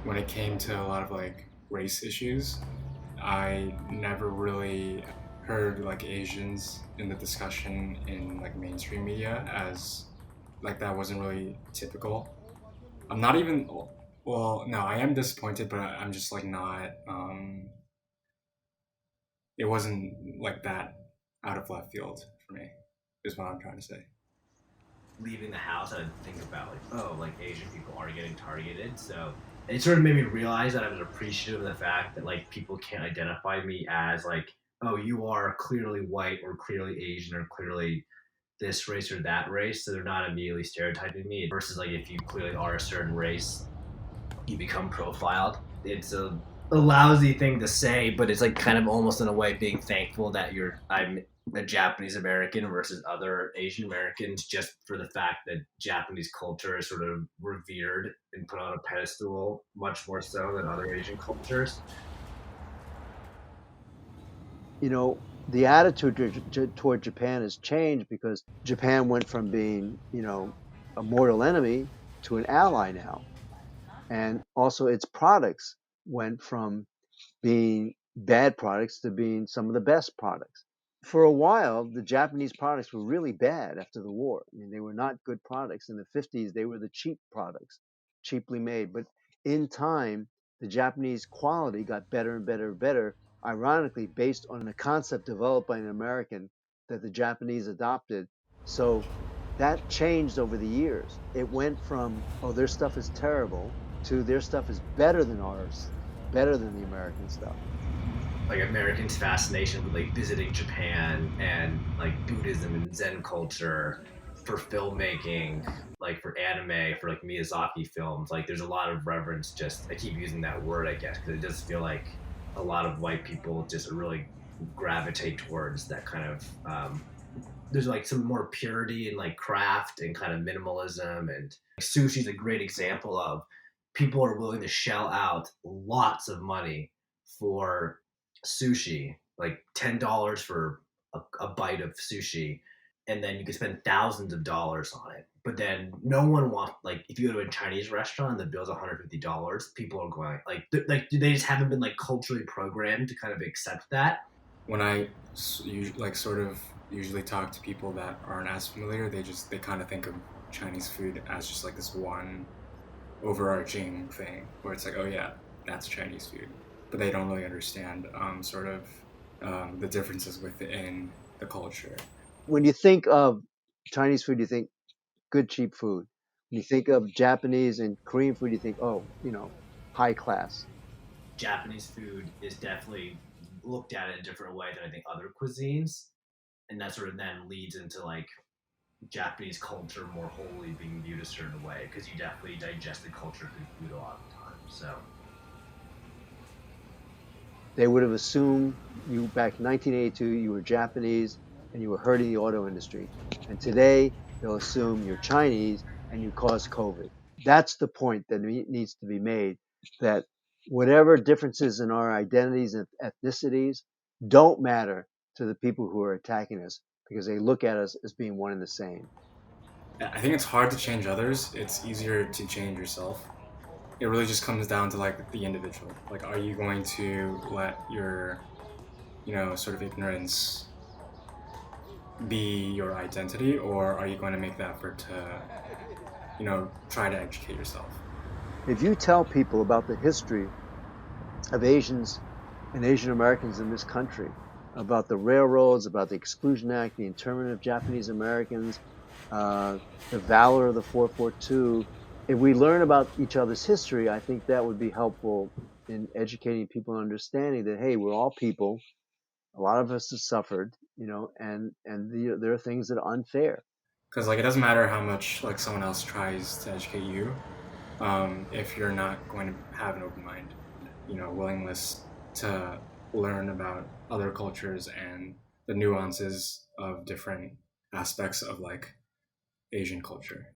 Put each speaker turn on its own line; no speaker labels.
when it came to a lot of like race issues, I never really heard like Asians in the discussion in like mainstream media as like that wasn't really typical. I'm not even well, no, I am disappointed, but I'm just like not it wasn't like that out of left field for me is what I'm trying to say.
Leaving the house, I would think about like, oh, like Asian people are getting targeted. So it sort of made me realize that I was appreciative of the fact that like people can't identify me as like, oh, you are clearly white or clearly Asian or clearly this race or that race. So they're not immediately stereotyping me. Versus like if you clearly are a certain race, you become profiled. It's a lousy thing to say, but it's like kind of almost in a way being thankful that I'm a Japanese American versus other Asian Americans, just for the fact that Japanese culture is sort of revered and put on a pedestal much more so than other Asian cultures.
You know, the attitude toward Japan has changed because Japan went from being, a mortal enemy to an ally now. And also its products went from being bad products to being some of the best products. For a while, the Japanese products were really bad after the war. I mean, they were not good products. In the 50s, they were the cheap products, cheaply made. But in time, the Japanese quality got better and better and better, ironically, based on a concept developed by an American that the Japanese adopted. So that changed over the years. It went from, oh, their stuff is terrible, to their stuff is better than ours, better than the American stuff.
Like Americans' fascination with like visiting Japan and like Buddhism and Zen culture for filmmaking, like for anime, for like Miyazaki films. Like there's a lot of reverence. Just I keep using that word, I guess, because it does feel like a lot of white people just really gravitate towards that kind of. There's like some more purity and like craft and kind of minimalism, and sushi is a great example of people are willing to shell out lots of money for sushi, like $10 for a bite of sushi, and then you could spend thousands of dollars on it. But then no one wants, like if you go to a Chinese restaurant and the bill's $150, people are going like they just haven't been like culturally programmed to kind of accept that.
When like sort of usually talk to people that aren't as familiar, they kind of think of Chinese food as just like this one overarching thing where it's like, oh yeah, that's Chinese food, but they don't really understand sort of the differences within the culture.
When you think of Chinese food, you think good, cheap food. When you think of Japanese and Korean food, you think, oh, high class.
Japanese food is definitely looked at in a different way than I think other cuisines, and that sort of then leads into like Japanese culture more wholly being viewed a certain way because you definitely digest the culture through food a lot of the time. So
They would have assumed you back in 1982 you were Japanese and you were hurting the auto industry. And today they'll assume you're Chinese and you caused COVID. That's the point that needs to be made, that whatever differences in our identities and ethnicities don't matter to the people who are attacking us because they look at us as being one and the same.
I think it's hard to change others. It's easier to change yourself. It really just comes down to like the individual. Like, are you going to let your, sort of ignorance be your identity, or are you going to make the effort to, try to educate yourself?
If you tell people about the history of Asians and Asian Americans in this country, about the railroads, about the Exclusion Act, the internment of Japanese Americans, the valor of the 442. If we learn about each other's history, I think that would be helpful in educating people and understanding that, hey, we're all people. A lot of us have suffered, there are things that are unfair.
Because like it doesn't matter how much like someone else tries to educate you, if you're not going to have an open mind, willingness to learn about other cultures and the nuances of different aspects of like Asian culture.